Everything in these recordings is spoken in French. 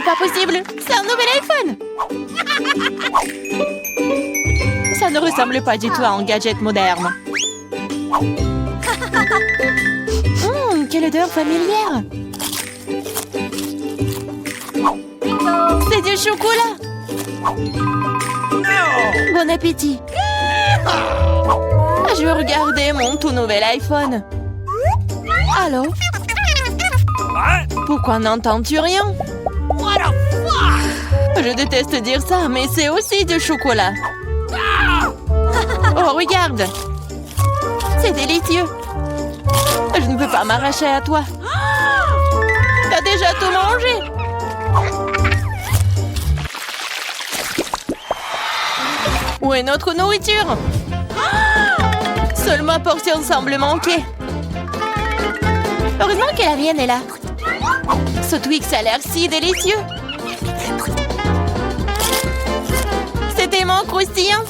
n'est pas possible. C'est un nouvel iPhone. Ça ne ressemble pas du tout à un gadget moderne. Quelle odeur familière. C'est du chocolat. Bon appétit. Je veux regarder mon tout nouvel iPhone. Allô? Pourquoi n'entends-tu rien? Je déteste dire ça, mais c'est aussi du chocolat. Oh, regarde. C'est délicieux. Je ne peux pas m'arracher à toi. T'as déjà tout mangé. Où est notre nourriture? Seule ma portion semble manquer. Heureusement que la mienne est là. Ce Twix a l'air si délicieux. C'est tellement croustillant.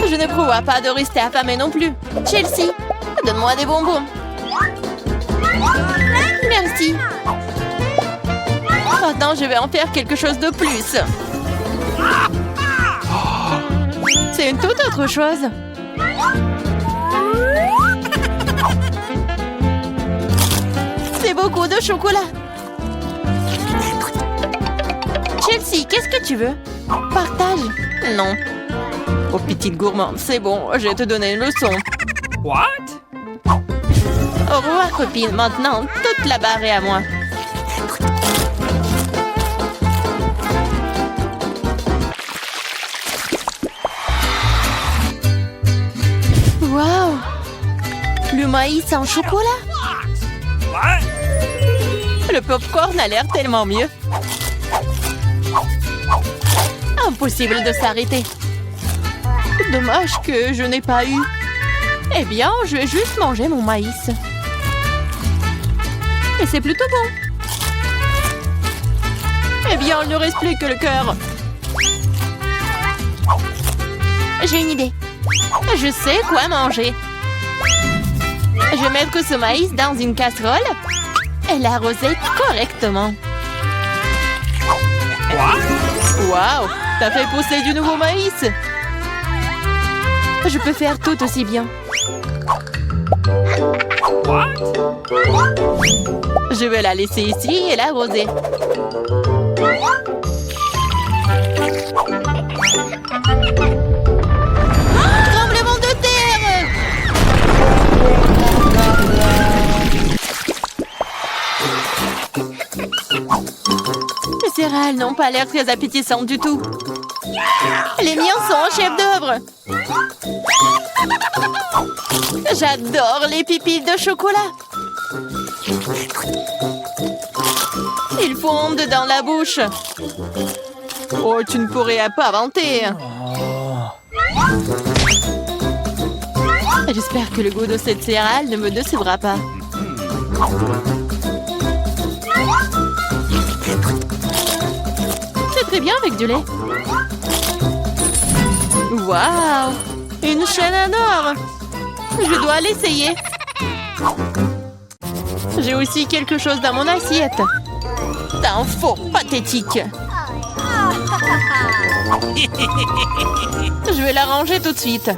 Je ne prévois pas de rester affamée non plus. Chelsea, donne-moi des bonbons. Merci. Maintenant, je vais en faire quelque chose de plus. C'est une toute autre chose. C'est beaucoup de chocolat. Chelsea, qu'est-ce que tu veux? Partage. Non. Oh, petite gourmande, c'est bon, je vais te donner une leçon. What? Au revoir, copine. Maintenant, toute la barre est à moi. Waouh! Le maïs en chocolat? What? Le popcorn a l'air tellement mieux. Impossible de s'arrêter. Dommage que je n'ai pas eu. Eh bien, je vais juste manger mon maïs. Et c'est plutôt bon. Eh bien, il ne reste plus que le cœur. J'ai une idée. Je sais quoi manger. Je vais mettre ce maïs dans une casserole et l'arroser correctement. Waouh! T'as fait pousser du nouveau maïs! Je peux faire tout aussi bien. What? Je vais la laisser ici et l'arroser. Tremblement de terre! Les céréales n'ont pas l'air très appétissantes du tout. Les miens sont en chef-d'œuvre. J'adore les pipilles de chocolat. Ils fondent dans la bouche. Oh, tu ne pourrais pas vanter. J'espère que le goût de cette céréale ne me décevra pas. C'est très bien avec du lait. Waouh! Une chaîne en or! Je dois l'essayer. J'ai aussi quelque chose dans mon assiette. T'es un faux pathétique. Je vais la ranger tout de suite.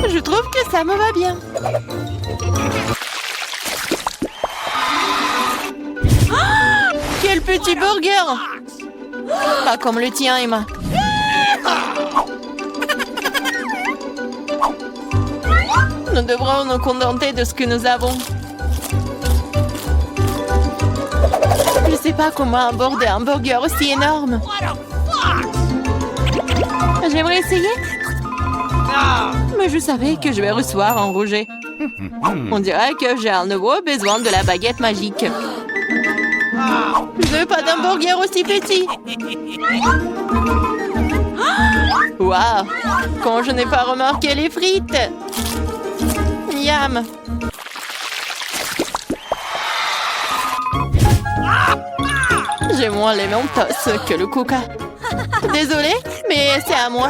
Je trouve que ça me va bien. Quel petit burger! Pas comme le tien, Emma. Nous devrons nous contenter de ce que nous avons. Je ne sais pas comment aborder un burger aussi énorme. J'aimerais essayer. Mais je savais que je vais recevoir un rejet. On dirait que j'ai à nouveau besoin de la baguette magique. Je veux pas d'un burger aussi petit. Waouh! Quand je n'ai pas remarqué les frites. Miam! J'ai moins les Mentos que le Coca. Désolée, mais c'est à moi.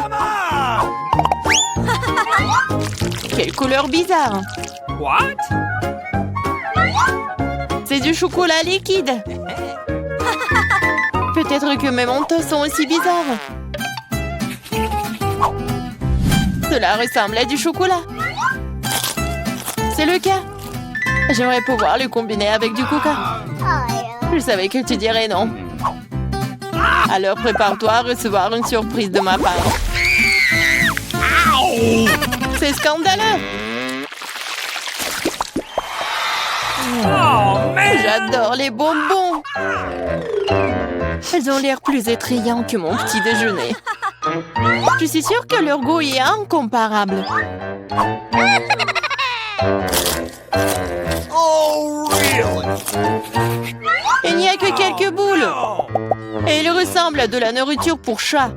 Quelle couleur bizarre! What? du chocolat liquide. Peut-être que mes mentos sont aussi bizarres. Cela ressemble à du chocolat. C'est le cas. J'aimerais pouvoir le combiner avec du coca. Je savais que tu dirais non. Alors prépare-toi à recevoir une surprise de ma part. C'est scandaleux. J'adore les bonbons. Elles ont l'air plus attrayants que mon petit déjeuner. Je suis sûre que leur goût est incomparable. Oh, really? Il n'y a que quelques boules. Et ils ressemblent à de la nourriture pour chat.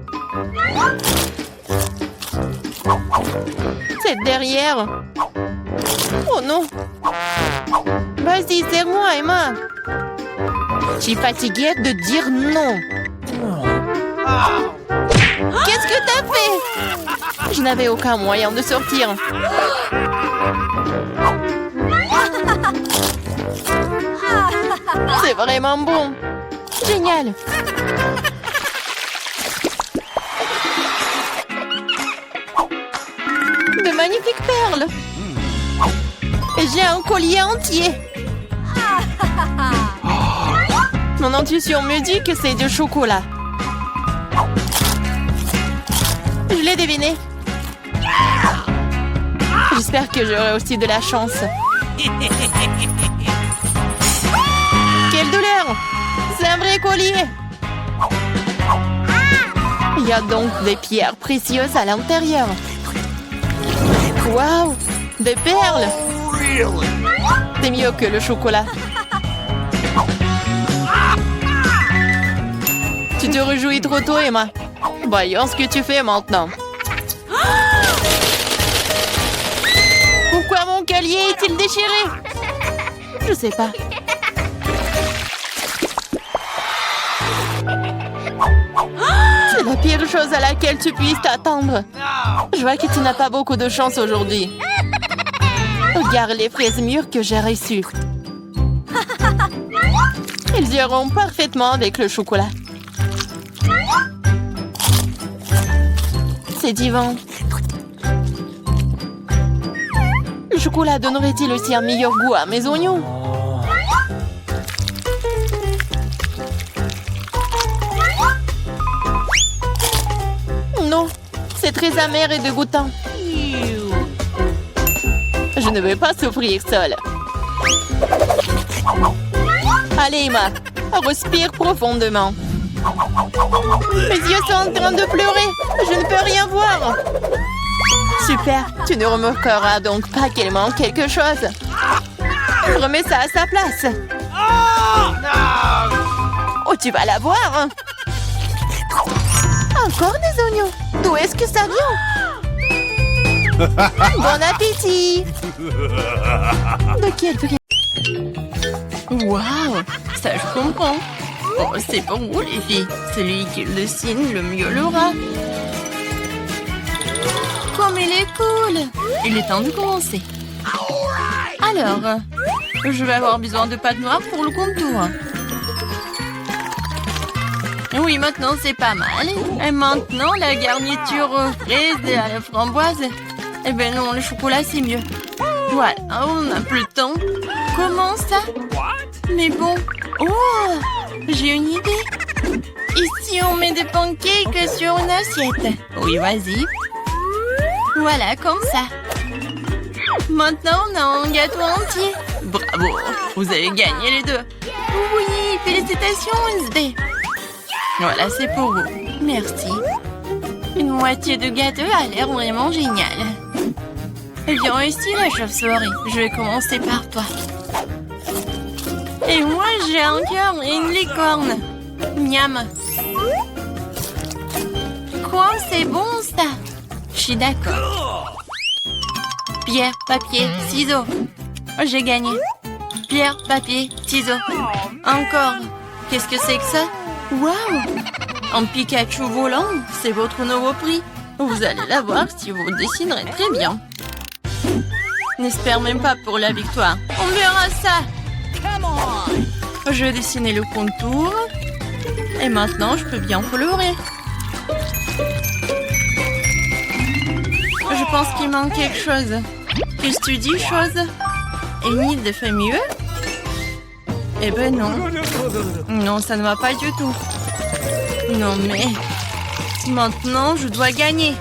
C'est derrière. Oh non. Vas-y, serre-moi, Emma. Je suis fatiguée de dire non. Qu'est-ce que t'as fait? Je n'avais aucun moyen de sortir. C'est vraiment bon. Génial. De magnifiques perles. Et j'ai un collier entier. Mon intuition me dit que c'est du chocolat. Je l'ai deviné. J'espère que j'aurai aussi de la chance. Quelle douleur! C'est un vrai collier! Il y a donc des pierres précieuses à l'intérieur. Waouh! Des perles! Really? C'est mieux que le chocolat. Tu te réjouis trop tôt, Emma. Voyons ce que tu fais maintenant. Pourquoi mon collier est-il déchiré? Je sais pas. C'est la pire chose à laquelle tu puisses t'attendre. Je vois que tu n'as pas beaucoup de chance aujourd'hui. Regarde les fraises mûres que j'ai reçues. Ils iront parfaitement avec le chocolat. C'est divin. Le chocolat donnerait-il aussi un meilleur goût à mes oignons? Non, c'est très amer et dégoûtant. Je ne veux pas souffrir seule. Allez, Emma, respire profondément. Mes yeux sont en train de pleurer. Je ne peux rien voir. Super, tu ne remarqueras donc pas qu'il manque quelque chose. Remets ça à sa place. Oh, tu vas la voir, hein? Encore des oignons. D'où est-ce que ça vient? Bon appétit. De quel prix? Waouh, ça je comprends. Oh, c'est pour vous les filles. Celui qui le signe le mieux l'aura. Comme il est cool. Il est temps de commencer. Alors, je vais avoir besoin de pâte noire pour le contour. Oui, maintenant c'est pas mal. Et maintenant la garniture aux fraises et à la framboise. Eh ben non, le chocolat c'est mieux. Voilà, on n'a plus le temps. Comment ça? Mais bon. Oh, j'ai une idée. Ici on met des pancakes sur une assiette. Oui, vas-y. Voilà, comme ça. Maintenant on a un gâteau entier. Bravo, vous avez gagné les deux. Oui, félicitations Wednesday. Voilà, c'est pour vous. Merci. Une moitié de gâteau a l'air vraiment génial. Viens ici, la chauve-souris. Je vais commencer par toi. Et moi, j'ai un cœur et une licorne. Miam. Quoi, c'est bon, ça? Je suis d'accord. Pierre, papier, ciseaux. J'ai gagné. Pierre, papier, ciseaux. Encore. Qu'est-ce que c'est que ça? Waouh! Un Pikachu volant, c'est votre nouveau prix. Vous allez l'avoir si vous dessinerez très bien. N'espère même pas pour la victoire. On verra ça. Je vais dessiner le contour. Et maintenant, je peux bien colorer. Je pense qu'il manque quelque chose. Qu'est-ce que tu dis, chose? Enid fait mieux? Eh ben non. Non, ça ne va pas du tout. Non, mais... Maintenant, je dois gagner.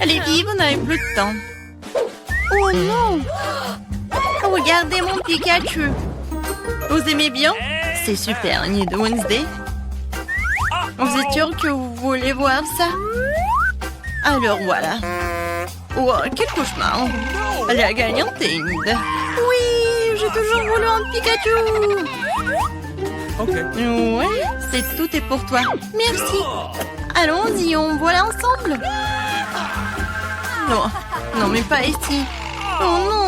Les filles, vous n'avez plus de temps. Oh non! Regardez mon Pikachu. Vous aimez bien? C'est super, Enid. Wednesday. Vous êtes sûr que vous voulez voir ça? Alors voilà. Oh, quel cauchemar. La gagnante est Enid. Oui, j'ai toujours voulu un Pikachu. Ouais, tout est pour toi. Merci. Allons-y, on voit ensemble. Non, non, mais pas ici. Oh non.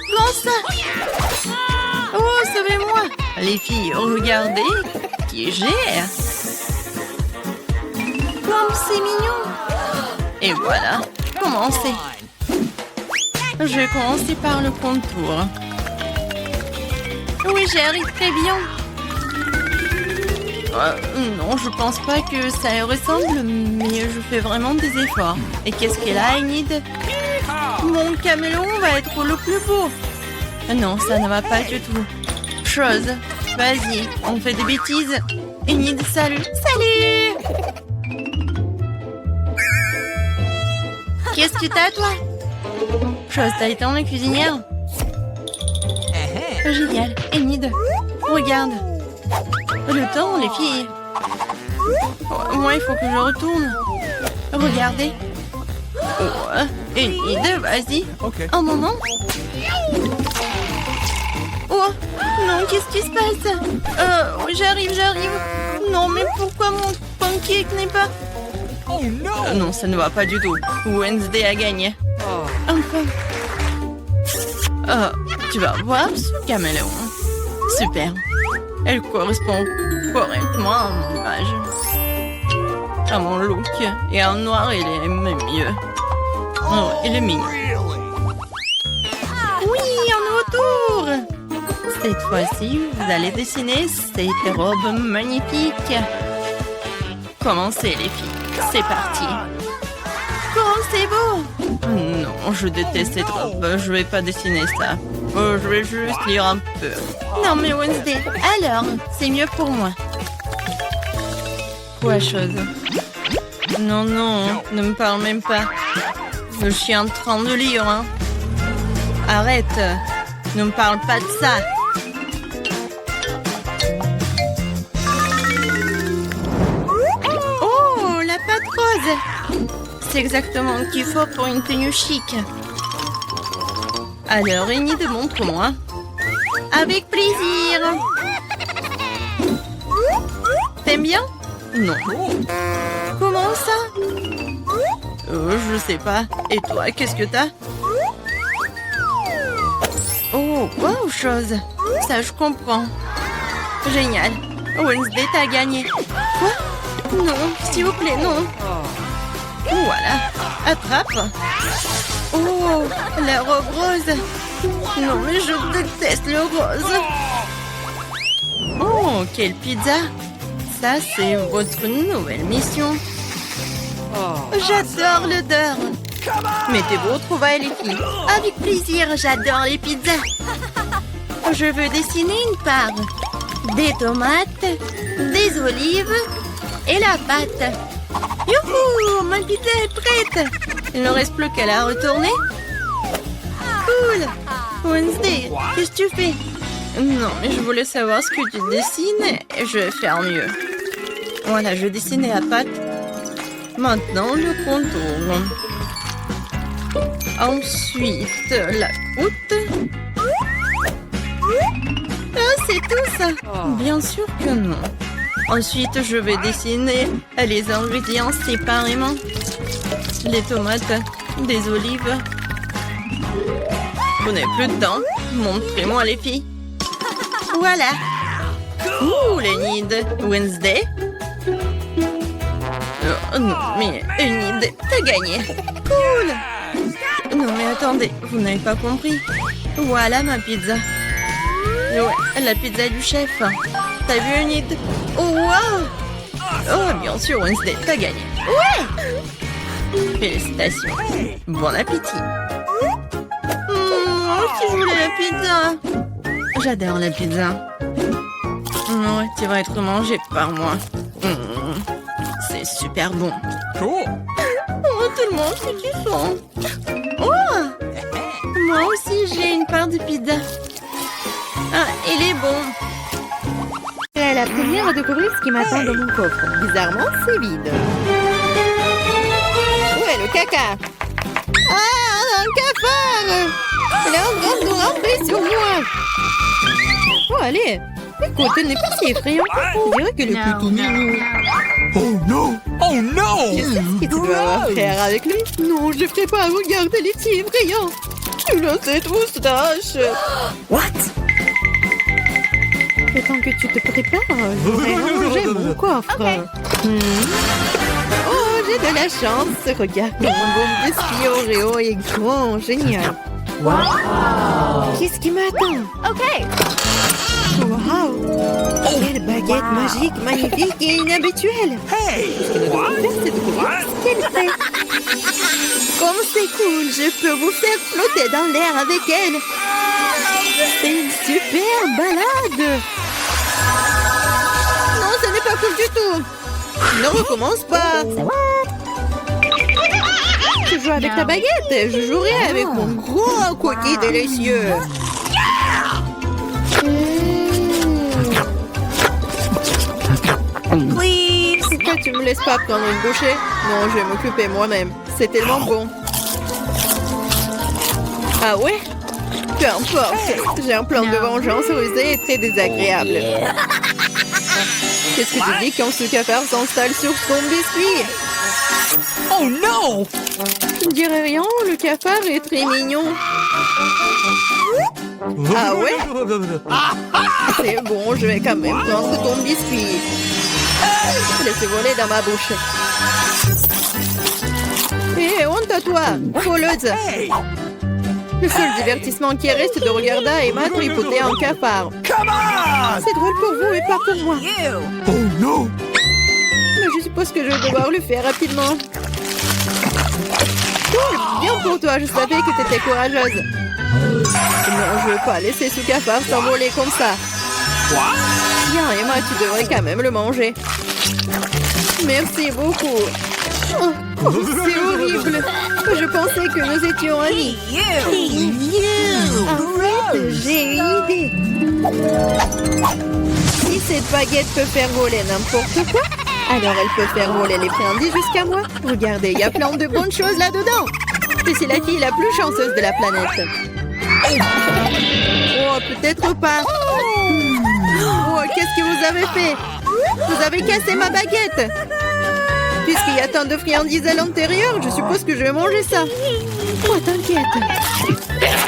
Comment ça? Oh, sauvez-moi. Les filles, regardez qui j'ai. Comme c'est mignon. Et voilà, commencez. Je vais commencer par le contour. Oui, j'y arrive très bien. Non, je pense pas que ça y ressemble, mais je fais vraiment des efforts. Et qu'est-ce qu'elle a, Enid? Mon caméléon va être le plus beau. Non, ça ne va pas du tout. Chose, vas-y, on fait des bêtises. Enid, salut. Salut! Qu'est-ce que t'as, toi? Chose, t'as été en la cuisinière? Génial. Enid, regarde. Le temps, les filles. Moi, il faut que je retourne. Regardez. Oh, Enid, vas-y. Un moment. Oh, non, qu'est-ce qui se passe? J'arrive. Non, mais pourquoi mon pancake n'est pas... non, ça ne va pas du tout. Wednesday a gagné. Enfin. Tu vas voir ce caméléon. Super. Elle correspond correctement à mon âge. À mon look. Et en noir, il est même mieux. Oh, il est mignon. Oui, un nouveau tour. Cette fois-ci, vous allez dessiner cette robe magnifique. Commencez, les filles. C'est parti. Comment c'est beau! Non, je déteste cette robe. Je vais pas dessiner ça. Je vais juste lire un peu. Non, mais Wednesday, alors, c'est mieux pour moi. Quoi, chose? Non, ne me parle même pas. Je suis en train de lire, hein. Arrête. Ne me parle pas de ça. Oh, la pâte rose! C'est exactement ce qu'il faut pour une tenue chic. Alors, Enid, montre-moi. Avec plaisir. T'aimes bien? Non. Comment ça? Je sais pas. Et toi, qu'est-ce que t'as? Oh, wow, chose. Ça, je comprends. Génial. Wednesday, t'as gagné. Quoi? Non, s'il vous plaît, non. Voilà, attrape. Oh, la robe rose. Non, mais je déteste le rose. Oh, quelle pizza. Ça, c'est votre nouvelle mission. J'adore l'odeur. Mettez vos trouvailles, les filles. Avec plaisir, j'adore les pizzas. Je veux dessiner une part. Des tomates, des olives et la pâte. Youhou, ma pizza est prête. Il ne reste plus qu'à la retourner. Cool. Wednesday, qu'est-ce que tu fais? Non, mais je voulais savoir ce que tu dessines et je vais faire mieux. Voilà, je dessinais la pâte. Maintenant, le contour. Ensuite, la croûte. Ah, c'est tout ça? Bien sûr que non. Ensuite, je vais dessiner les ingrédients séparément. Les tomates, des olives. Vous n'avez plus de dents. Montrez-moi, les filles. Voilà. Ouh, Enid. Wednesday. Oh, non, mais Enid, t'as gagné. Cool. Non, mais attendez, vous n'avez pas compris. Voilà ma pizza. Ouais, la pizza du chef. T'as vu une idée? Oh, wow! Oh, bien sûr, Wednesday, t'as gagné. Ouais! Félicitations. Bon appétit. Moi aussi, je voulais la pizza. J'adore la pizza. Ouais, tu vas être mangé par moi. C'est super bon. Cool. Oh, tout le monde, c'est kiffant. Oh! Moi aussi, j'ai une part de pizza. Ah, il est bon. C'est la première à découvrir ce qui m'attend dans mon coffre. Bizarrement, c'est vide. Ouais, le caca. Ah, un cafard! Elle est en train de ramper sur moi. Oh, allez. Écoute, elle n'est pas si effrayante. Je dirais qu'elle est plutôt mignonne. Oh no! Oh no! Qu'est-ce que tu dois avoir faire avec lui? Non, je ne ferai pas. Regarde, elle est si effrayante. Tu as cette moustache. What? Le temps que tu te prépares, je vais ranger mon coffre. Oh, j'ai de la chance. Regarde, mon bon biscuit Oreo est grand, génial. Wow. Qu'est-ce qui m'attend? Ok. Wow. Quelle baguette magique, magnifique et inhabituelle. Hey! What? C'est drôle. Quelle fait. Comme c'est cool, je peux vous faire flotter dans l'air avec elle. C'est une super balade. Non, ce n'est pas cool du tout. Ne recommence pas. Tu joues avec ta baguette. Je jouerai avec mon gros cookie délicieux. Please. Pourquoi tu me laisses pas prendre une bouchée? Non, je vais m'occuper moi-même. C'est tellement bon. Ah ouais? Peu importe. J'ai un plan de vengeance rusé et très désagréable. Qu'est-ce que tu dis quand ce cafard s'installe sur ton biscuit? Oh no! Je ne dirais rien, le cafard est très mignon. Ah ouais? C'est bon, je vais quand même prendre ton biscuit. Laisse voler dans ma bouche. Hé, honte à toi, voleuse. Hey! Le seul divertissement qui reste de regarder Emma tripoter un cafard. Come on! C'est drôle pour vous et pas pour moi. Oh no! Mais je suppose que je vais devoir le faire rapidement. Cool, bien pour toi, je savais que t'étais courageuse. Non, je veux pas laisser ce cafard s'envoler comme ça. What? Bien, Emma, tu devrais quand même le manger. Merci beaucoup. Oh, c'est horrible. Je pensais que nous étions amis. Arrête, j'ai une idée. Si cette baguette peut faire voler n'importe quoi, alors elle peut faire voler les friandises jusqu'à moi. Regardez, il y a plein de bonnes choses là-dedans. Je suis la fille la plus chanceuse de la planète. Oh, peut-être pas. Oh, qu'est-ce que vous avez fait? Vous avez cassé ma baguette. Puisqu'il y a tant de friandises à l'intérieur, je suppose que je vais manger ça. Oh, t'inquiète.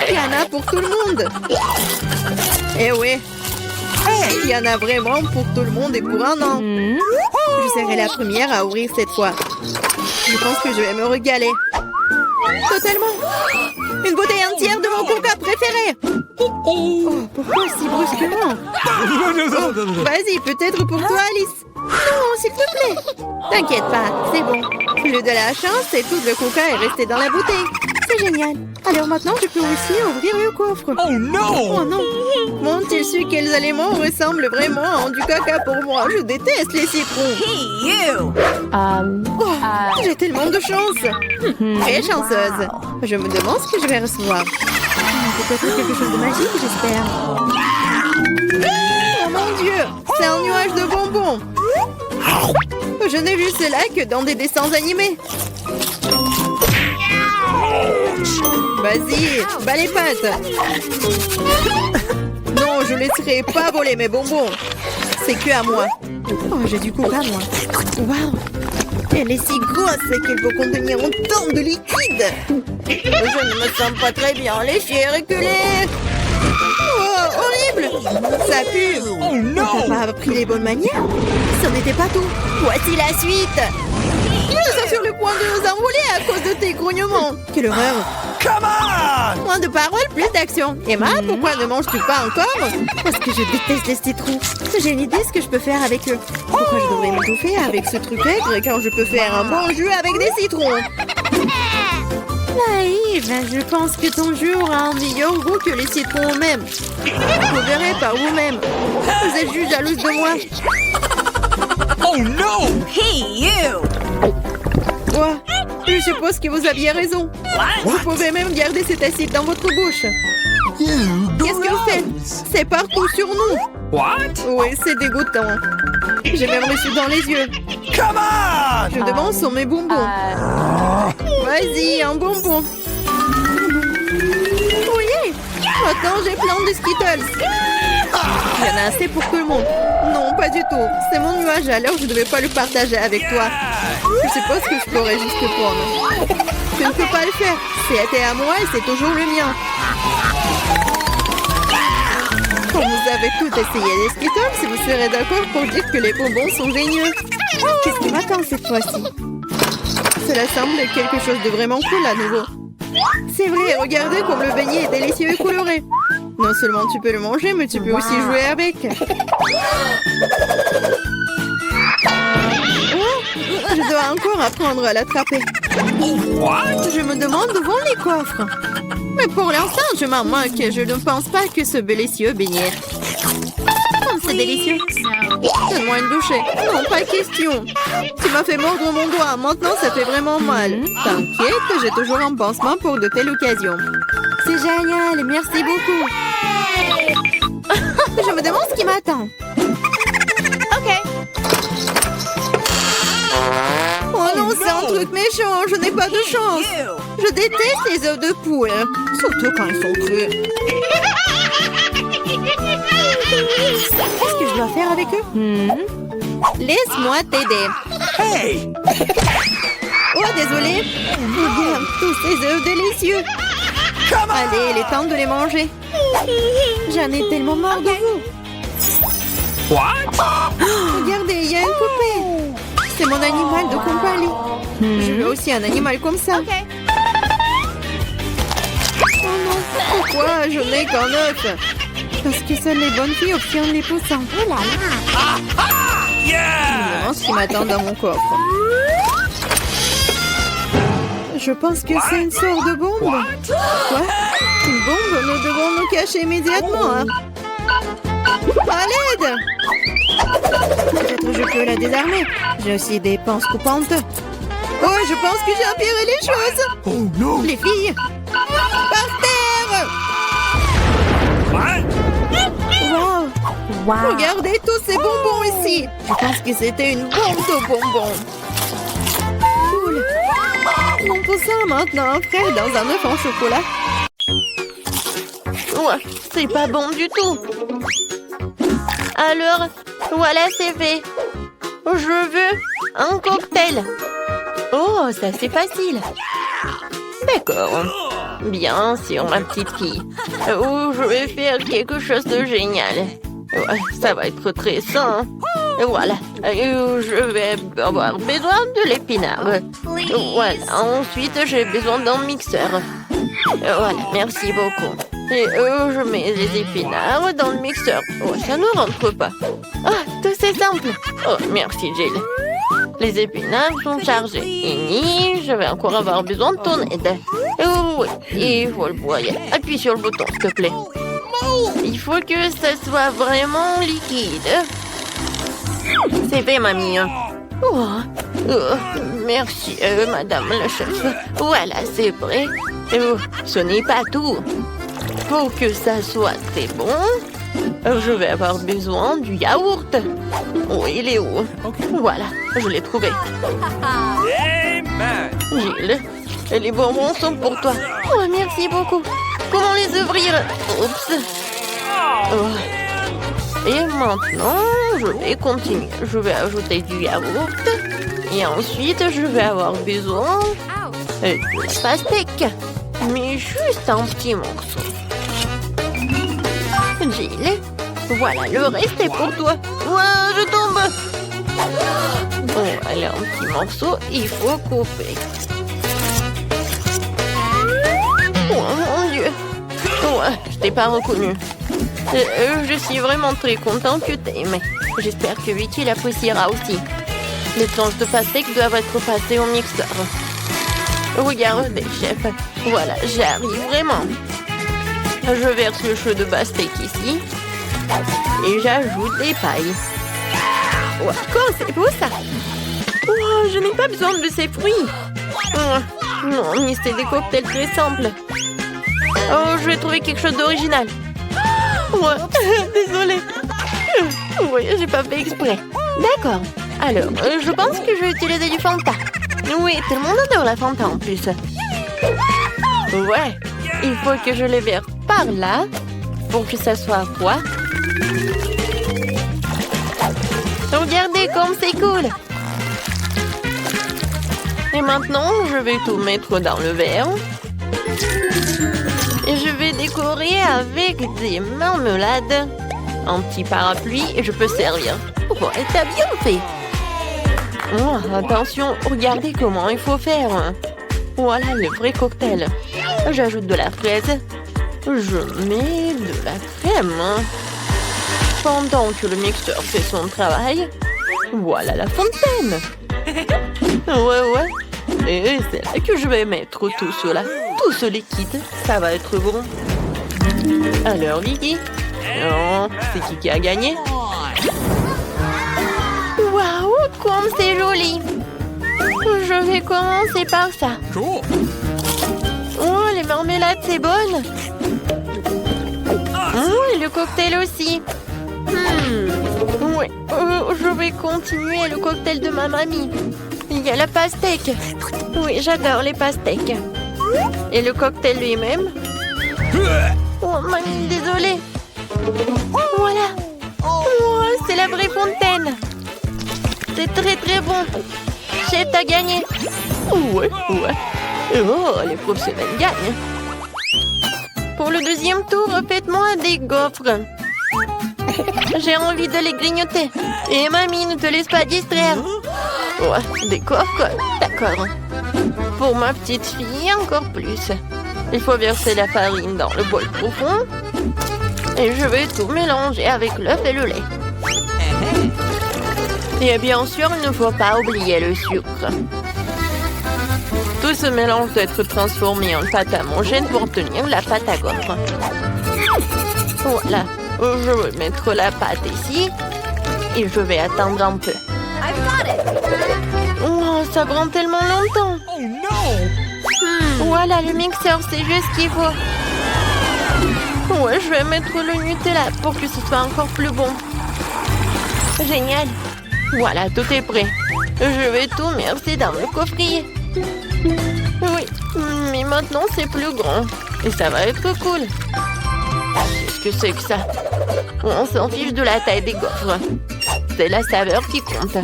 Il y en a pour tout le monde. Eh oui. Il y en a vraiment pour tout le monde et pour un an. Je serai la première à ouvrir cette fois. Je pense que je vais me régaler. Totalement. Une bouteille entière de mon coca préféré. Oh, pourquoi si brusquement? Oh, vas-y, peut-être pour toi, Alice. Non, s'il te plaît. T'inquiète pas, c'est bon. J'ai eu de la chance et tout le coca est resté dans la bouteille. C'est génial. Alors maintenant, je peux aussi ouvrir le coffre. Oh no! Oh non. M'ont-ils su quels aliments ressemblent vraiment à du caca pour moi? Je déteste les citrons. Oh, j'ai tellement de chance. Très chanceuse. Je me demande ce que je vais recevoir. Peut-être quelque chose de magique, j'espère. Oh mon Dieu, c'est un nuage de bonbons. Je n'ai vu cela que dans des dessins animés. Vas-y, bats les pattes. Non, je laisserai pas voler mes bonbons. C'est que à moi. Oh, j'ai du coca, moi. Waouh. Elle est si grosse qu'elle peut contenir autant de liquide. Je ne me sens pas très bien. Lécher, reculer. Oh, horrible. Ça pue. Oh no! T'as pas appris les bonnes manières? Ce n'était pas tout. Voici la suite. Nous sommes sur le point de nous envoler à cause de tes grognements. Quelle horreur. Come on! Moins de paroles, plus d'action. Emma, pourquoi ne manges-tu pas encore? Parce que je déteste les citrons. J'ai une idée ce que je peux faire avec eux. Pourquoi je devrais m'étouffer avec ce truc aigre quand je peux faire un bon jus avec des citrons? Naïve, je pense que ton jus aura un meilleur goût que les citrons eux-mêmes. Vous verrez par vous-même. Vous êtes juste jalouse de moi. Oh no! Ouais, je suppose que vous aviez raison. Vous pouvez même garder cet acide dans votre bouche. Qu'est-ce que vous faites? C'est partout sur nous. What? Oui, c'est dégoûtant. J'ai même reçu dans les yeux. Come on! Je demande sur mes bonbons. Vas-y, un bonbon. Oui, maintenant j'ai plein de Skittles. Il y en a assez pour tout le monde. Non, pas du tout. C'est mon nuage, alors je ne devais pas le partager avec toi. Je suppose que je pourrais juste le prendre. Je ne peux pas le faire. C'était à moi et c'est toujours le mien. Quand vous avez tout essayé les Skittles, vous serez d'accord pour dire que les bonbons sont géniaux. Qu'est-ce qui m'attend cette fois-ci? Cela semble quelque chose de vraiment cool à nouveau. C'est vrai, regardez comme le beignet est délicieux et coloré. Non seulement tu peux le manger, mais tu peux aussi jouer avec. Oh, je dois encore apprendre à l'attraper. What? Je me demande où vont les coffres. Mais pour l'instant, je m'en moque. Je ne pense pas que ce délicieux beignet. Oh, c'est délicieux. Donne-moi une bouchée. Non, pas question. Tu m'as fait mordre mon doigt. Maintenant, ça fait vraiment mal. T'inquiète, j'ai toujours un pansement pour de telles occasions. C'est génial. Merci beaucoup. Je me demande ce qui m'attend. Oh non, c'est un truc méchant. Je n'ai pas de chance. Je déteste les œufs de poule. Surtout quand ils sont crus. Qu'est-ce que je dois faire avec eux? Laisse-moi t'aider. Hey! Oh, désolé. Regarde tous ces œufs délicieux. Allez, il est temps de les manger. J'en ai tellement marre de vous. What? Regardez, il y a une poupée. C'est mon animal de compagnie. Je veux aussi un animal comme ça. Oh non, pourquoi je n'ai qu'un œuf? Parce que seules les bonnes filles obtiennent les poussins. Oh là là. Je me demande ce qui m'attend dans mon coffre. Je pense que c'est une sorte de bombe. Quoi? Une bombe? Nous devons nous cacher immédiatement. Hein? À l'aide! Peut-être je peux la désarmer. J'ai aussi des pinces coupantes. Oh, je pense que j'ai empiré les choses. Oh no! Les filles, par terre! What? Wow! Regardez tous ces bonbons ici. Je pense que c'était une bombe de bonbons. Cool. On peut ça maintenant, frais dans un œuf en chocolat. Ouais, c'est pas bon du tout. Alors, voilà, c'est fait. Je veux un cocktail. Oh, ça c'est facile. D'accord. Bien sûr, ma petite fille. Oh, je vais faire quelque chose de génial. Ouais, ça va être très sain. Voilà. Je vais avoir besoin de l'épinard. Voilà. Ensuite, j'ai besoin d'un mixeur. Voilà, merci beaucoup. Et je mets les épinards dans le mixeur. Oh, ça ne rentre pas. Ah, tout c'est simple. Oh, merci, Jill. Les épinards sont chargés. Et je vais encore avoir besoin de ton aide. Oh, oui, il faut le broyer. Appuie sur le bouton, s'il te plaît. Il faut que ça soit vraiment liquide. C'est fait, mamie. Oh, merci, madame la chef. Voilà, c'est prêt. Oh, ce n'est pas tout. Pour que ça soit très bon, je vais avoir besoin du yaourt. Oh, il est où? Voilà, je l'ai trouvé. Amen! Jill, les bonbons sont pour toi. Oh, merci beaucoup. Comment les ouvrir? Oups. Oh. Et maintenant, je vais continuer. Je vais ajouter du yaourt. Et ensuite, je vais avoir besoin de la pastèque. Mais juste un petit morceau. Jill, voilà, le reste est pour toi. Ouah, je tombe. Bon, allez, un petit morceau, il faut couper. Oh mon Dieu. Ouais, je t'ai pas reconnu. Je suis vraiment très contente que t'aimes. J'espère que Vicky l'appréciera aussi. Les tranches de pastèque doivent être passées au mixeur. Regardez, chef. Voilà, j'arrive vraiment. Je verse le chou de pastèque ici. Et j'ajoute des pailles. Wow, c'est beau ça. Oh, je n'ai pas besoin de ces fruits. Oh, non, mais c'est des cocktails très simples. Oh, je vais trouver quelque chose d'original. Ouais, désolée. Oui, j'ai pas fait exprès. D'accord. Alors, je pense que je vais utiliser du Fanta. Oui, tout le monde adore la Fanta en plus. Ouais, il faut que je les verse par là pour que ça soit froid. Regardez comme c'est cool. Et maintenant, je vais tout mettre dans le verre. Et je vais décorer avec des marmelades. Un petit parapluie et je peux servir. Oh, t'as bien fait. Oh, attention, regardez comment il faut faire. Voilà le vrai cocktail. J'ajoute de la fraise. Je mets de la crème. Pendant que le mixeur fait son travail, voilà la fontaine. Ouais. Et c'est là que je vais mettre tout cela. Tout ce liquide, ça va être bon. Alors, Vicky? Non, c'est qui a gagné? Waouh, comme c'est joli! Je vais commencer par ça. Oh, les marmelades, c'est bonne! Oh, et le cocktail aussi. Ouais, je vais continuer le cocktail de ma mamie. Il y a la pastèque. Oui, j'adore les pastèques. Et le cocktail lui-même. Oh, mamie, désolée. Voilà. Oh, c'est la vraie fontaine. C'est très très bon. Chef, t'as gagné. Ouais. Oh, les professionnels gagnent. Pour le deuxième tour, faites-moi des gaufres. J'ai envie de les grignoter. Et mamie, ne te laisse pas distraire. Ouais, des gaufres, d'accord. Pour ma petite fille, encore plus. Il faut verser la farine dans le bol profond. Et je vais tout mélanger avec l'œuf et le lait. Et bien sûr, il ne faut pas oublier le sucre. Tout ce mélange doit être transformé en pâte à manger pour tenir la pâte à gaufres. Voilà, je vais mettre la pâte ici. Et je vais attendre un peu. Oh, ça prend tellement longtemps. Oh non! Voilà, le mixeur, c'est juste ce qu'il faut. Ouais, je vais mettre le Nutella pour que ce soit encore plus bon. Génial. Voilà, tout est prêt. Je vais tout verser dans le coffrier. Oui, mais maintenant c'est plus grand. Et ça va être cool. Qu'est-ce que c'est que ça? On s'en fiche de la taille des gaufres. C'est la saveur qui compte.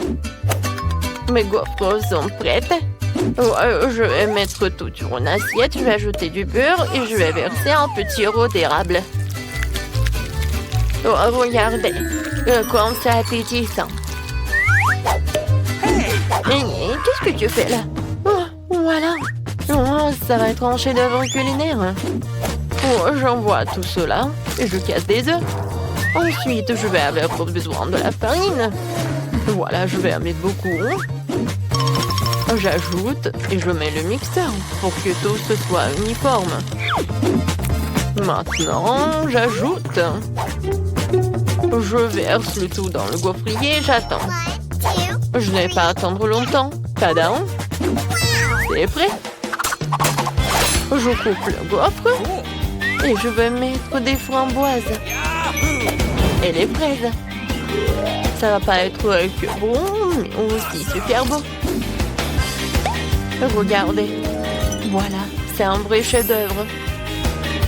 Mes gaufres sont prêtes. Je vais mettre tout sur une assiette. Je vais ajouter du beurre et je vais verser un petit sirop d'érable. Oh, regardez. Comme c'est appétissant. Qu'est-ce que tu fais là? Oh, voilà. Oh, ça va être un chef-d'œuvre culinaire. Oh, j'envoie tout cela et je casse des œufs. Ensuite, je vais avoir besoin de la farine. Voilà, je vais en mettre beaucoup. J'ajoute et je mets le mixeur pour que tout ce soit uniforme. Maintenant, j'ajoute. Je verse le tout dans le gaufrier et j'attends. Je n'ai pas à attendre longtemps. Tadam! C'est prêt. Je coupe le gaufre et je vais mettre des framboises et les fraises. Ça va pas être que bon, mais aussi super beau. Regardez. Voilà, c'est un vrai chef-d'œuvre.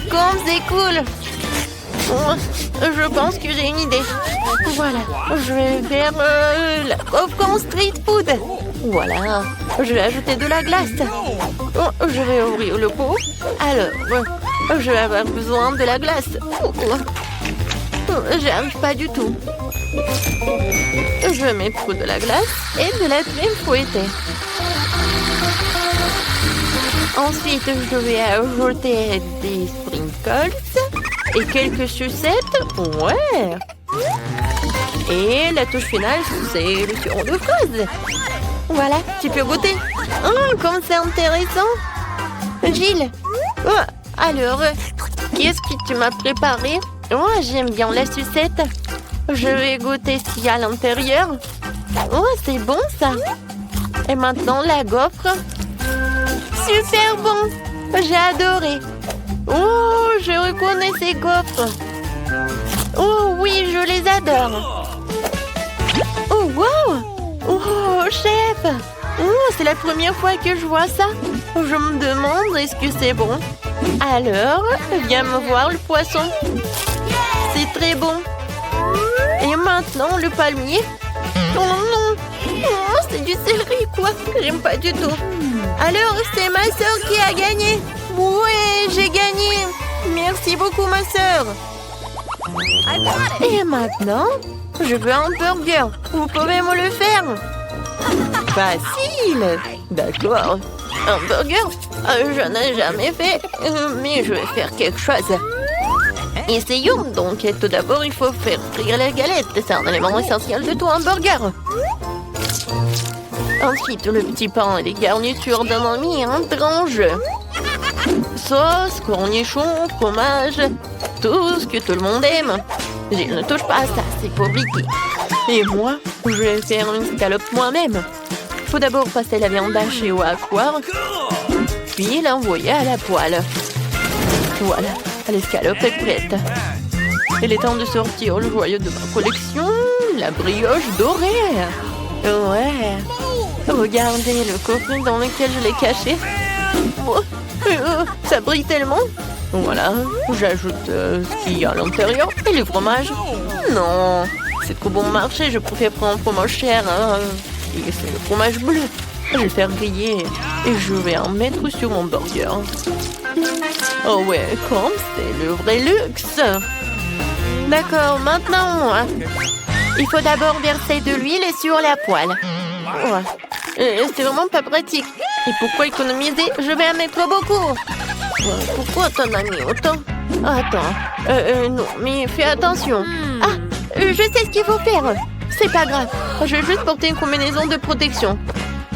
Comme c'est cool! Je pense que j'ai une idée. Voilà, je vais faire la gaufre en street food. Voilà, je vais ajouter de la glace. Je vais ouvrir le pot. Alors, je vais avoir besoin de la glace. J'arrive pas du tout. Je vais mettre de la glace et de la crème fouettée. Ensuite, je vais ajouter des sprinkles et quelques sucettes. Ouais. Et la touche finale, c'est le sirop de fraise. Voilà, tu peux goûter. Oh, comme c'est intéressant. Gilles. Oh, alors, qu'est-ce que tu m'as préparé? Oh, j'aime bien la sucette. Je vais goûter ce qu'il y a à l'intérieur. Oh, c'est bon ça. Et maintenant, la gaufre. Super bon. J'ai adoré. Oh, je reconnais ces gaufres. Oh oui, je les adore. Oh, wow. Oh, chef. Oh, c'est la première fois que je vois ça. Je me demande, est-ce que c'est bon? Alors, viens me voir le poisson. C'est très bon. Et maintenant, le palmier. Oh non. Oh, c'est du céleri, quoi. J'aime pas du tout. Alors, c'est ma sœur qui a gagné. Ouais, j'ai gagné. Merci beaucoup, ma sœur. Et maintenant, je veux un burger. Vous pouvez me le faire? Facile. D'accord. Un burger? Je n'ai jamais fait, mais je vais faire quelque chose. Essayons donc. Tout d'abord, il faut faire frire la galette. C'est un élément essentiel de tout un burger. Ensuite, le petit pain et les garnitures de mamie entrent en jeu. Sauce, cornichons, fromage, tout ce que tout le monde aime. Je ne touche pas à ça, c'est pour Vicky. Et moi, je vais faire une scalope moi-même. Faut d'abord passer la viande hachée au hachoir, puis l'envoyer à la poêle. Voilà, l'escalope est prête. Il est temps de sortir le joyau de ma collection, la brioche dorée. Ouais. Regardez le coffret dans lequel je l'ai caché. Oh, ça brille tellement. Voilà, j'ajoute ce qu'il y a à l'intérieur et le fromage. Non, c'est trop bon marché, je préfère prendre un fromage cher. Hein. Et c'est le fromage bleu. Je vais faire griller et je vais en mettre sur mon burger. Oh ouais, comme c'est le vrai luxe. D'accord, maintenant moi. Il faut d'abord verser de l'huile sur la poêle. Ouais. C'est vraiment pas pratique. Et pourquoi économiser? Je vais en mettre beaucoup. Pourquoi t'en as mis autant? Attends. Non, mais fais attention. Ah, je sais ce qu'il faut faire. C'est pas grave. Je vais juste porter une combinaison de protection.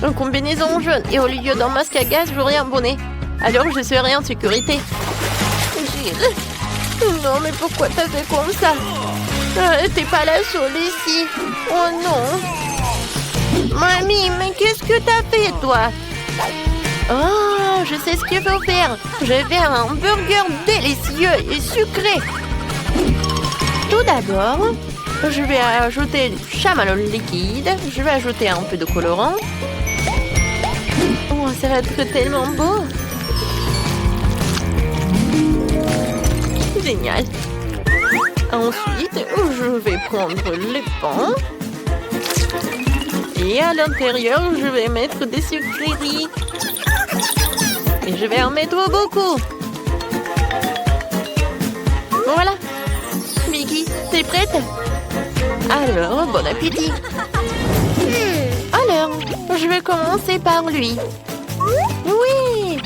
Une combinaison jaune. Et au lieu d'un masque à gaz, j'aurai un bonnet. Alors je serai en sécurité. Gilles. Non, mais pourquoi t'as fait comme ça? T'es pas la seule ici. Oh non. Mamie, mais qu'est-ce que t'as fait, toi? Oh, je sais ce qu'il faut faire. Je vais faire un burger délicieux et sucré. Tout d'abord, je vais ajouter du chamallow liquide. Je vais ajouter un peu de colorant. Oh, ça va être tellement beau. Génial. Ensuite, je vais prendre les pains. Et à l'intérieur, je vais mettre des sucreries. Et je vais en mettre beaucoup. Voilà. Vicky, t'es prête? Alors, bon appétit. Alors, je vais commencer par lui. Oui.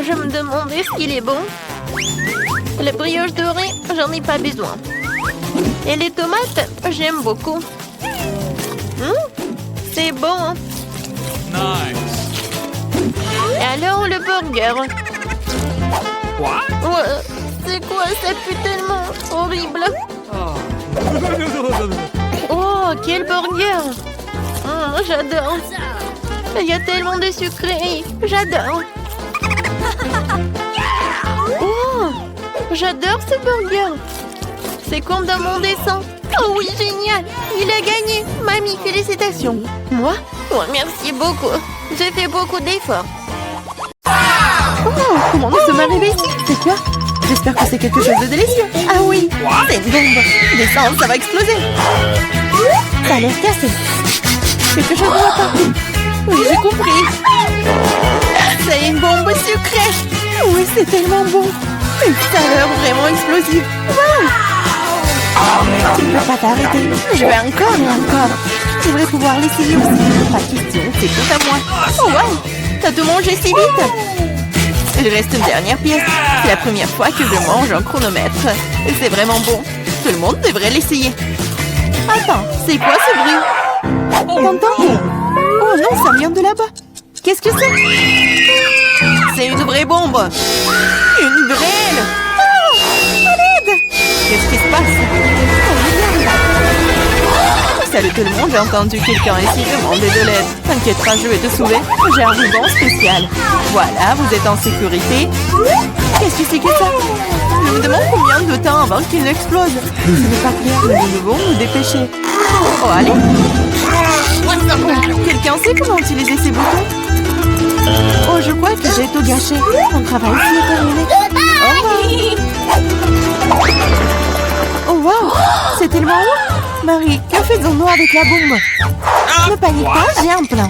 Je me demandais ce qu'il est bon. La brioche dorée, j'en ai pas besoin. Et les tomates, j'aime beaucoup. C'est bon. Nice. Et alors le burger. What? Ouais, c'est quoi? Ça pue tellement horrible. Oh, quel burger. J'adore. Il y a tellement de sucreries. J'adore. Oh, j'adore ce burger. C'est comme dans mon dessin. Oh oui, génial. Il a gagné. Mamie, félicitations. Moi? Oh, merci beaucoup. J'ai fait beaucoup d'efforts. Oh, comment nous sommes arrivés ici? C'est quoi? J'espère que c'est quelque chose de délicieux. Ah oui, c'est une bombe. Descends, ça va exploser. Ça a l'air cassé. Quelque chose ne va pas. Oui, j'ai compris. C'est une bombe sucrée. Oui, c'est tellement bon. Une saveur vraiment explosive. Wow. Tu ne peux pas t'arrêter. Je vais encore et encore. Je voudrais pouvoir l'essayer aussi. Pas question, c'est tout à moi. Oh wow. T'as tout mangé si vite? Il reste une dernière pièce. C'est la première fois que je mange un chronomètre. Et c'est vraiment bon. Tout le monde devrait l'essayer. Attends, c'est quoi ce bruit? T'entends? Oh non, ça vient de là-bas. Qu'est-ce que c'est? C'est une vraie bombe. Une grêle. Oh, à l'aide! Qu'est-ce qui se passe? Salut tout le monde, j'ai entendu quelqu'un ici demander de l'aide. T'inquiète pas, je vais te sauver. J'ai un ruban spécial. Voilà, vous êtes en sécurité. Qu'est-ce que c'est que ça? Je me demande combien de temps avant qu'il n'explose. Ce n'est pas clair, mais nous devons nous dépêcher. Oh, allez. Quelqu'un sait comment utiliser ces boutons? Oh, je crois que j'ai tout gâché. Mon travail ici est terminé. Au revoir. Oh, wow. C'est tellement haut. Marie, que faisons-nous avec la bombe? Ne panique pas, j'ai un plan.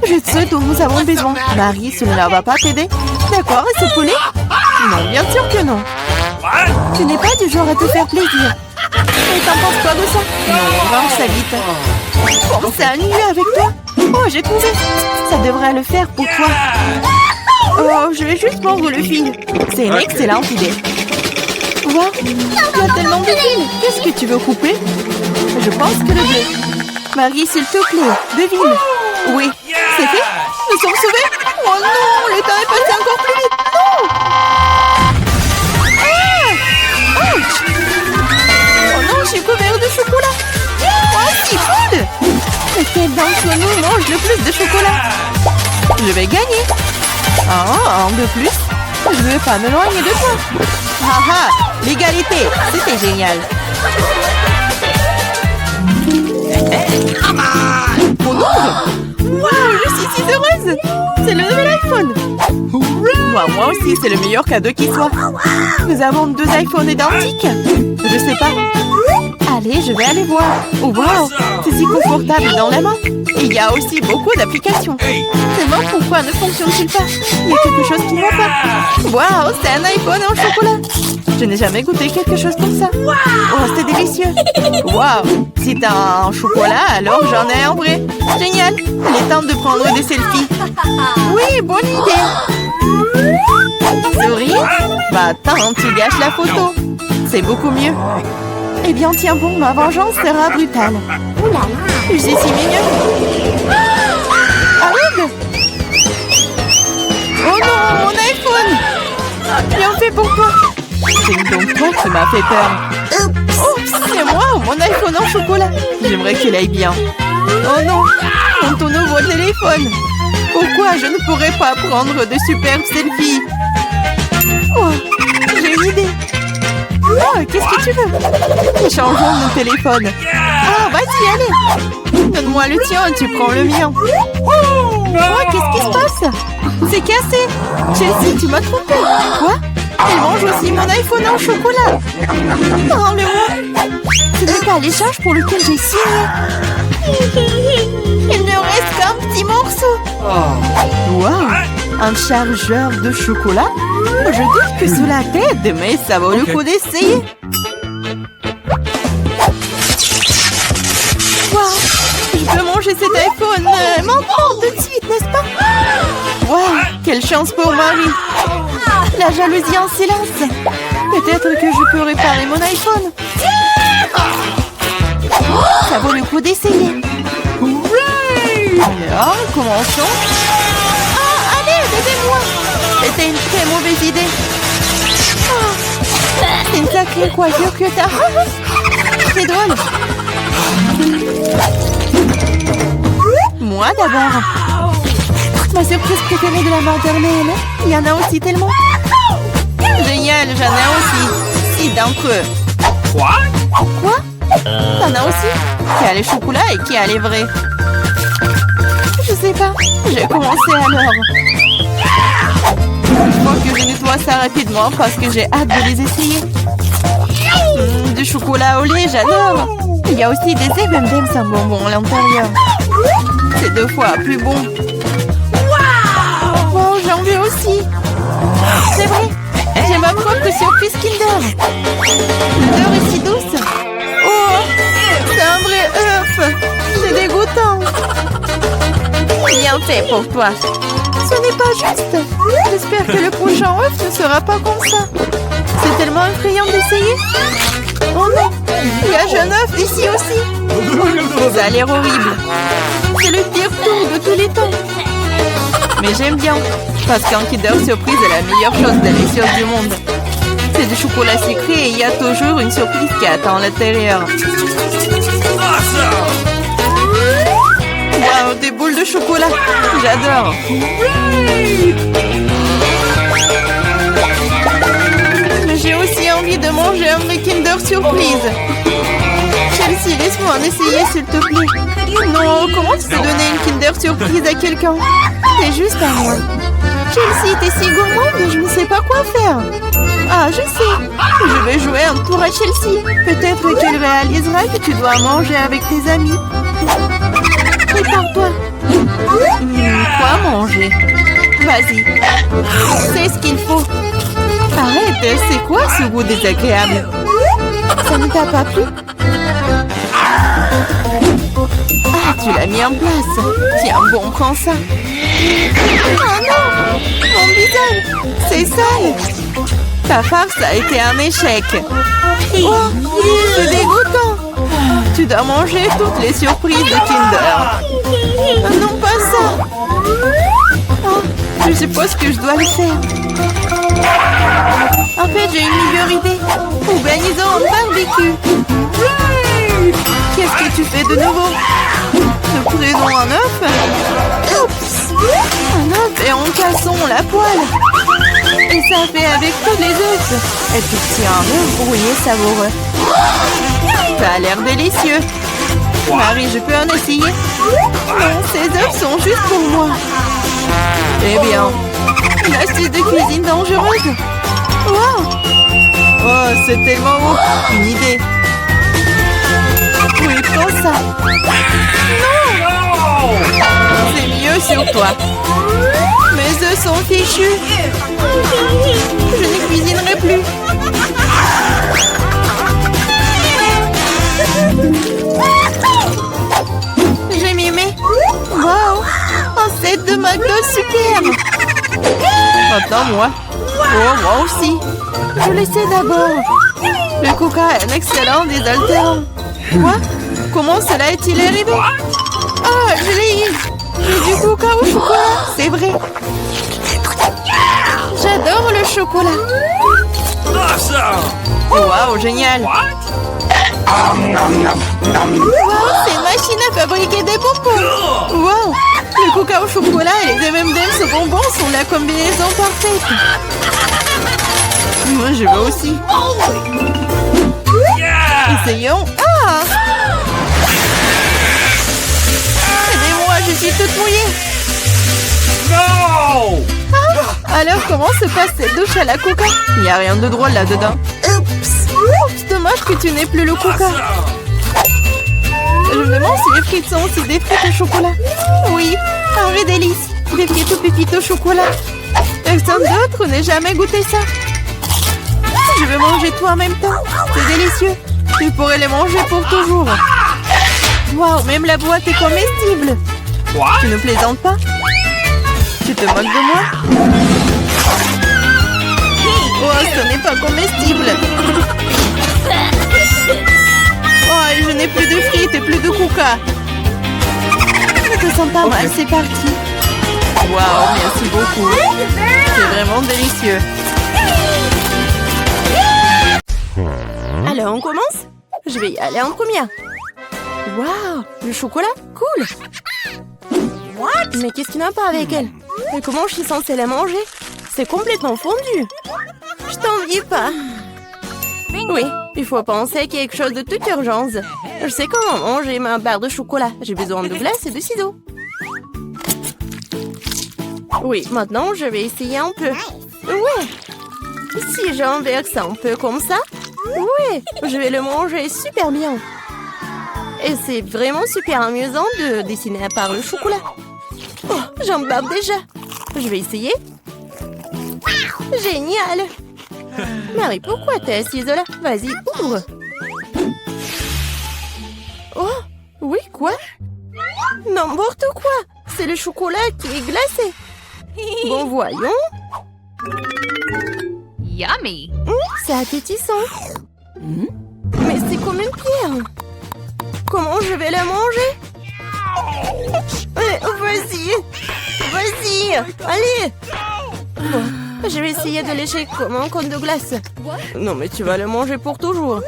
Je sais dont nous avons besoin. Marie, cela ne va pas t'aider? D'accord, et ce poulet? Non, bien sûr que non. Tu n'es pas du genre à te faire plaisir. Mais t'en penses quoi de ça? Non, range ça vite. Bon, c'est un mieux avec toi. Oh, j'ai trouvé. Ça devrait le faire pour toi. Oh, je vais juste mordre le fil. C'est une excellente idée. Wow, il y a tellement de fils. Qu'est-ce que tu veux couper? Je pense que le bleu. Marie, s'il te plaît, devine. Oui, c'est fait. Nous sommes sauvés. Oh non, le temps est passé encore plus vite. Non. Ah! Ouch! Oh non, j'ai couvert de chocolat. Oh, c'est cool. Lequel d'entre nous mange le plus de chocolat? Je vais gagner. Ah, un de plus. Je ne veux pas m'éloigner de toi. Ah ah, l'égalité, c'était génial. Oh non! Wow, je suis si heureuse! C'est le nouvel iPhone! Moi aussi, c'est le meilleur cadeau qui soit. Nous avons 2 iPhones identiques. Je sais pas. Allez, je vais aller voir. Oh wow, c'est si confortable dans la main. Et il y a aussi beaucoup d'applications. Seulement, pourquoi ne fonctionne-t-il pas? Il y a quelque chose qui ne va pas. Wow, c'est un iPhone en chocolat. Je n'ai jamais goûté quelque chose comme ça. Oh, c'est délicieux. Wow, si t'as un chocolat, alors j'en ai un vrai. Génial. Il est temps de prendre des selfies. Oui, bonne idée. Souris? Bah attends, tu gâches la photo. C'est beaucoup mieux. Eh bien, tiens bon, ma vengeance sera brutale. Je suis si mignonne. Arrête! Oh non, mon iPhone! Bien fait pour toi. C'est donc toi qui m'as fait peur. Oh, c'est moi ou mon iPhone en chocolat? J'aimerais qu'il aille bien. Oh non, mon nouveau téléphone. Pourquoi je ne pourrais pas prendre de superbes selfies? Oh, j'ai une idée. Oh, qu'est-ce que tu veux? Échangeons nos téléphones. Ah, vas-y, allez. Donne-moi le tien, tu prends le mien. Oh, qu'est-ce qui se passe? C'est cassé. Chelsea, tu m'as trompé. Quoi? Elle mange aussi mon iPhone en chocolat. Rends-le-moi. Ce n'est pas l'échange pour lequel j'ai signé. Il ne reste qu'un petit morceau. Wow, un chargeur de chocolat? Je doute que cela t'aide, mais ça vaut le coup d'essayer. Wow, je peux manger cet iPhone maintenant tout de suite, n'est-ce pas? Wow, quelle chance pour Marie. La jalousie en silence. Peut-être que je peux réparer mon iPhone. Ça vaut le coup d'essayer. Alors, commençons. Ah, allez, aidez-moi. C'était une très mauvaise idée. Oh, c'est une sacrée coiffure que t'as. C'est drôle. Moi d'abord. Ma surprise préférée de la maternelle. Il y en a aussi tellement. Génial, j'en ai aussi. 6 d'entre eux. Quoi? T'en as aussi? Qui a les chocolats et qui a les vrais? Je sais pas. J'ai commencé alors. Il faut que je nettoie ça rapidement parce que j'ai hâte de les essayer. Du chocolat au lait, j'adore. Il y a aussi des M&M's sans bonbons à l'intérieur. C'est 2 fois plus bon. Oh, j'en veux aussi. C'est vrai. J'ai ma propre surprise Kinder. L'odeur est si douce. Oh, c'est un vrai œuf. C'est dégoûtant. Bien fait pour toi. Ce n'est pas juste. J'espère que le prochain œuf ne sera pas comme ça. C'est tellement effrayant d'essayer. Oh non, il y a jeune œuf ici aussi. Ça a l'air horrible. C'est le pire tour de tous les temps. Mais j'aime bien, parce qu'un Kinder Surprise est la meilleure chose délicieuse du monde. C'est du chocolat sucré et il y a toujours une surprise qui attend à l'intérieur. Waouh, des boules de chocolat. J'adore. Mais j'ai aussi envie de manger un vrai Kinder Surprise. Chelsea, laisse-moi en essayer s'il te plaît. Non, comment tu peux donner une Kinder Surprise à quelqu'un? C'est juste à moi. Chelsea, t'es si gourmande, je ne sais pas quoi faire. Ah, je sais. Je vais jouer un tour à Chelsea. Peut-être qu'elle réalisera que tu dois manger avec tes amis. Prépare-toi. Quoi manger? Vas-y. C'est ce qu'il faut. Arrête, c'est quoi ce goût désagréable? Ça ne t'a pas plu? Ah, tu l'as mis en place. Tiens, bon, prends ça. Oh non! Mon visage! C'est sale! Ta farce a été un échec. Oh, c'est dégoûtant! Tu dois manger toutes les surprises de Kinder. Oh, non, pas ça! Oh, je suppose que je dois le faire. En fait, j'ai une meilleure idée. Organisons un barbecue. Qu'est-ce que tu fais de nouveau? Nous prenons un œuf. Oups! Un œuf et en cassons la poêle. Et ça fait avec tous les œufs. Et puis tiens, un œuf brouillé savoureux. Ça a l'air délicieux. Marie, je peux en essayer? Non, ces œufs sont juste pour moi. Eh bien, une astuce de cuisine dangereuse. Wow! Oh, c'est tellement haut. Une idée. Oui, prends ça. Non! C'est mieux sur toi. Mes œufs sont fichus. Je ne cuisinerai plus. J'ai mimé. Wow! Un set de McDo superbe. Maintenant, moi. Oh, moi aussi. Je le sais d'abord. Le coca est un excellent désaltérant. Quoi? Comment cela est-il arrivé? Ah, je l'ai eu. J'ai du coca au chocolat, c'est vrai. J'adore le chocolat. Waouh, génial. Waouh, c'est une machine à fabriquer des bonbons. Waouh, le coca au chocolat et les M&M's au bonbons sont la combinaison parfaite. Moi, je veux aussi. Essayons. Ah! Aidez-moi, je suis toute mouillée. No! Ah, alors, comment se passe cette douche à la coca? Il n'y a rien de drôle là-dedans. Oups! Oups, dommage que tu n'aies plus le coca. Je me demande si les frites sont aussi des frites au chocolat. Oui, un vrai délice. Des frites aux pépites au chocolat. Personne d'autre n'ait jamais goûté ça. Je vais manger tout en même temps. C'est délicieux. Tu pourrais les manger pour toujours. Waouh, même la boîte est comestible. Tu ne plaisantes pas? Tu te moques de moi? Oh, ce n'est pas comestible. Oh, je n'ai plus de frites et plus de coca. Ça te sent pas mal, c'est parti. Waouh, merci beaucoup. C'est vraiment délicieux. Alors, on commence? Je vais y aller en première. Waouh, le chocolat? Cool. What? Mais qu'est-ce qui n'a pas avec elle? Et comment je suis censée la manger? C'est complètement fondu. Je t'envie pas. Oui, il faut penser à quelque chose de toute urgence. Je sais comment manger ma barre de chocolat. J'ai besoin de glace et de ciseaux. Oui, maintenant je vais essayer un peu. Ouais. Si j'inverse un peu comme ça, ouais, je vais le manger super bien. Et c'est vraiment super amusant de dessiner à part le chocolat. Oh, j'en bave déjà. Je vais essayer. Génial. Marie, pourquoi t'es assise là? Vas-y, ouvre. Oh, oui, quoi? N'importe quoi. C'est le chocolat qui est glacé. Bon, voyons. Yummy. C'est appétissant. Mais c'est comme une pierre. Comment je vais la manger? Vas-y. Vas-y. Allez. Bon, je vais essayer de lécher comme un cône de glace. Non, mais tu vas le manger pour toujours.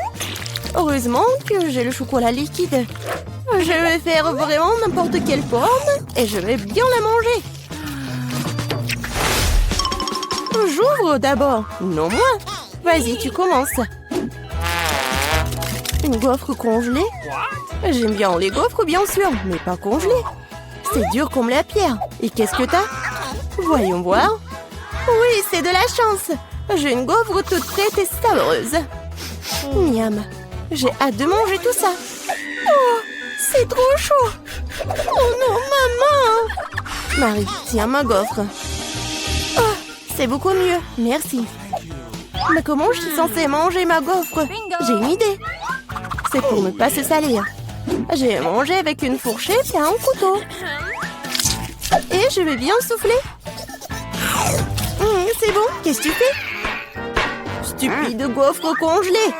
Heureusement que j'ai le chocolat liquide. Je vais faire vraiment n'importe quelle forme et je vais bien la manger. J'ouvre d'abord. Non, moi. Vas-y, tu commences. Une gaufre congelée? J'aime bien les gaufres, bien sûr, mais pas congelées. C'est dur comme la pierre. Et qu'est-ce que t'as? Voyons voir. Oui, c'est de la chance. J'ai une gaufre toute prête et savoureuse. Miam. J'ai hâte de manger tout ça. Oh, c'est trop chaud. Oh non, maman. Marie, tiens ma gaufre. Oh, c'est beaucoup mieux. Merci. Mais comment je suis censée manger ma gaufre? J'ai une idée. C'est pour ne pas se salir. J'ai mangé avec une fourchette et un couteau. Et je vais bien souffler. C'est bon, qu'est-ce que tu fais? Stupide gaufre congelée.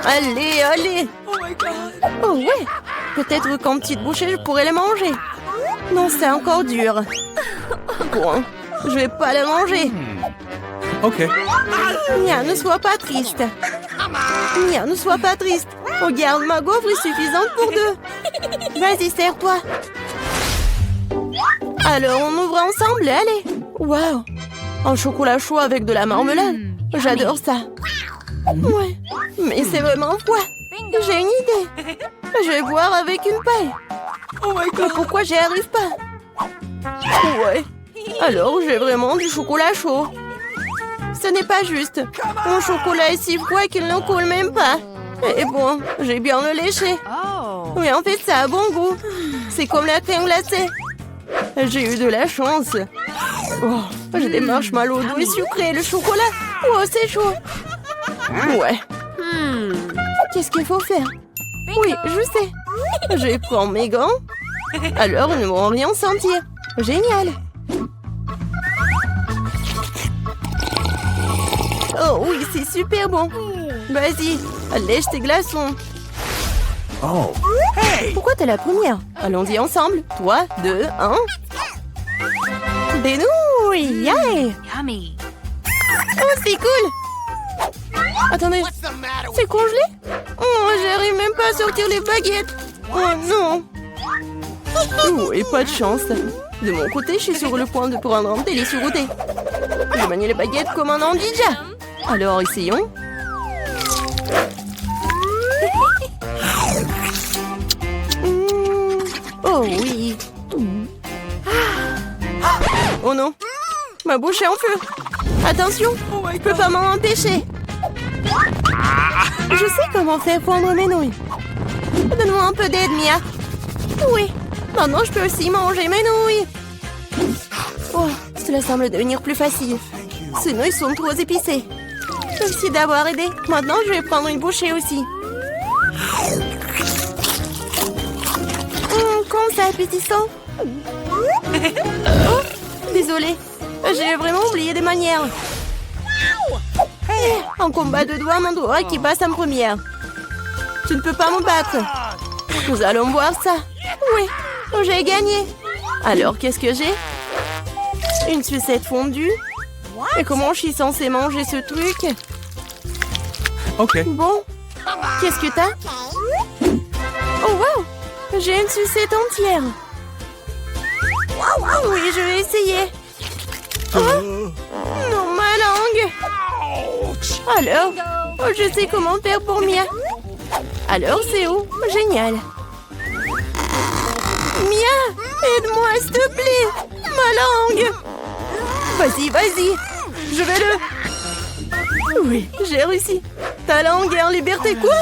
Allez, allez. Oh ouais, peut-être qu'en petite bouchée, je pourrais la manger. Non, c'est encore dur. Bon, je vais pas la manger. Ok. Nia, ne sois pas triste. Nia, ne sois pas triste. Regarde, ma gaufre est suffisante pour deux. Vas-y, serre-toi. Alors, on ouvre ensemble, allez. Waouh, un chocolat chaud avec de la marmelade. J'adore ça. Ouais, mais c'est vraiment froid. J'ai une idée. Je vais boire avec une paille. Mais pourquoi j'y arrive pas? Ouais, alors j'ai vraiment du chocolat chaud. Ce n'est pas juste. Mon chocolat est si froid qu'il ne coule même pas. Et bon, j'ai bien le léché. Mais en fait, ça a bon goût. C'est comme la crème glacée. J'ai eu de la chance. Oh, j'ai des marshmallows doux et sucrés. Le chocolat. Oh, c'est chaud. Ouais. Qu'est-ce qu'il faut faire? Oui, je sais. Je vais prendre mes gants. Alors, ils ne vont rien sentir. Génial. Oh oui, c'est super bon. Vas-y, lèche tes glaçons. Oh. Pourquoi t'es la première? Allons-y ensemble. 3, 2, 1. Des nouilles, yeah. Yummy. Oh, c'est cool. Attendez, c'est congelé? Oh, j'arrive même pas à sortir les baguettes. Oh non. Oh, et pas de chance. De mon côté, je suis sur le point de prendre un délicieux goûter. Je manie les baguettes comme un ninja. Alors, essayons. Oh oui. Oh non. Ma bouche est en feu. Attention, je peux pas m'en empêcher. Je sais comment faire fondre mes nouilles. Donne-moi un peu d'aide, Mia. Oui, maintenant je peux aussi manger mes nouilles. Oh, cela semble devenir plus facile. Ces nouilles sont trop épicées. Merci d'avoir aidé. Maintenant, je vais prendre une bouchée aussi. Comme c'est appétissant. Oh, désolée. J'ai vraiment oublié des manières. Un combat de doigts, mon doigt qui passe en première. Tu ne peux pas me battre. Nous allons voir ça. Oui, j'ai gagné. Alors, qu'est-ce que j'ai? Une sucette fondue. Et comment je suis censée manger ce truc? Ok. Bon, qu'est-ce que t'as? Oh, wow! J'ai une sucette entière. Oui, je vais essayer. Oh, non, ma langue. Alors, je sais comment faire pour Mia. Alors, c'est où? Génial. Mia, aide-moi, s'il te plaît. Ma langue. Vas-y, vas-y. Je vais le... Oui, j'ai réussi. Ta langue est en liberté, quoi?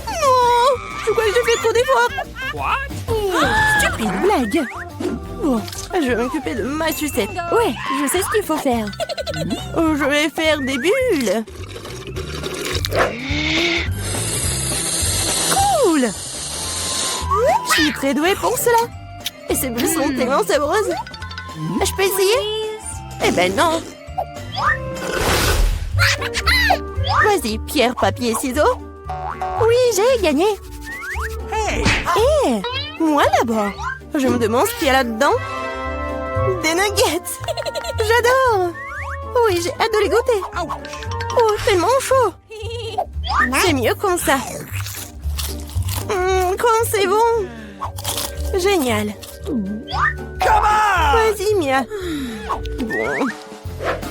Non, je crois que j'ai fait trop d'efforts. Stupide blague. Bon, je vais m'occuper de ma sucette. Ouais, je sais ce qu'il faut faire. Je vais faire des bulles. Cool. Je suis très douée pour cela. Et ces bulles sont tellement savreuses. Je peux essayer? Eh ben non. Vas-y, pierre, papier, ciseaux. Oui, j'ai gagné. Hé, moi là-bas. Je me demande ce qu'il y a là-dedans. Des nuggets. J'adore. Oui, j'ai hâte de les goûter. Oh, tellement chaud. C'est mieux comme ça. Comme c'est bon. Génial. Vas-y, Mia. Bon.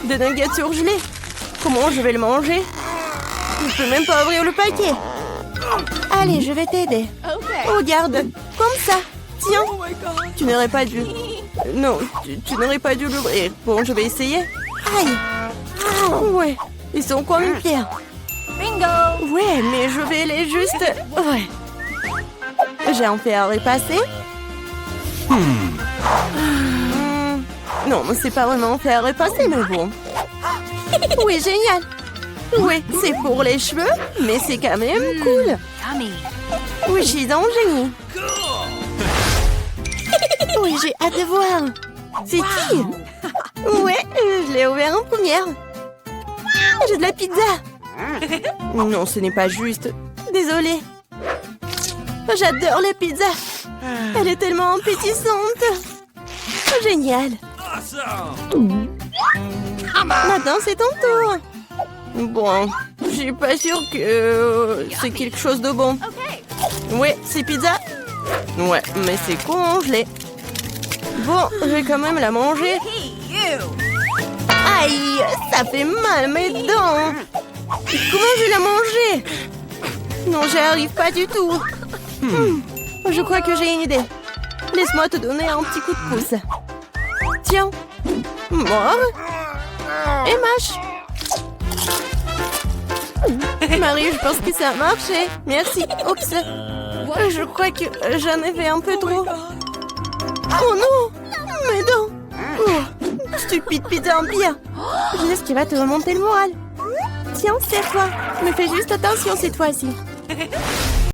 Des nuggets surgelés. Comment je vais le manger? Je peux même pas ouvrir le paquet. Allez, je vais t'aider. Regarde, comme ça. Tiens. Tu n'aurais pas dû. Non, tu n'aurais pas dû l'ouvrir. Bon, je vais essayer. Aïe. Ouais, ils sont comme une pierre. Bingo. Ouais, mais je vais les juste... Ouais. J'ai un fer à repasser. Non, c'est pas vraiment un fer à repasser, mais bon. Oui, génial. Oui, c'est pour les cheveux, mais c'est quand même cool. Oui, je suis un génie. Oui, j'ai hâte de voir. C'est qui? Ouais, je l'ai ouvert en première. J'ai de la pizza. Non, ce n'est pas juste. Désolée. J'adore la pizza. Elle est tellement appétissante. Génial. Maintenant, c'est ton tour. Bon, je suis pas sûre que c'est quelque chose de bon. Ouais, c'est pizza. Ouais, mais c'est congelé. Bon, je vais quand même la manger. Aïe, ça fait mal mes dents. Comment je vais la manger? Non, j'y arrive pas du tout. Je crois que j'ai une idée. Laisse-moi te donner un petit coup de pouce. Tiens. Mort. Et mâche. Marie, je pense que ça a marché. Merci. Oups. Je crois que j'en ai fait un peu trop. Oh non. Mes dents. Oh, stupide pizza en pire. Je sais qu'il va te remonter le moral. Tiens, c'est toi. Mais fais juste attention cette fois-ci.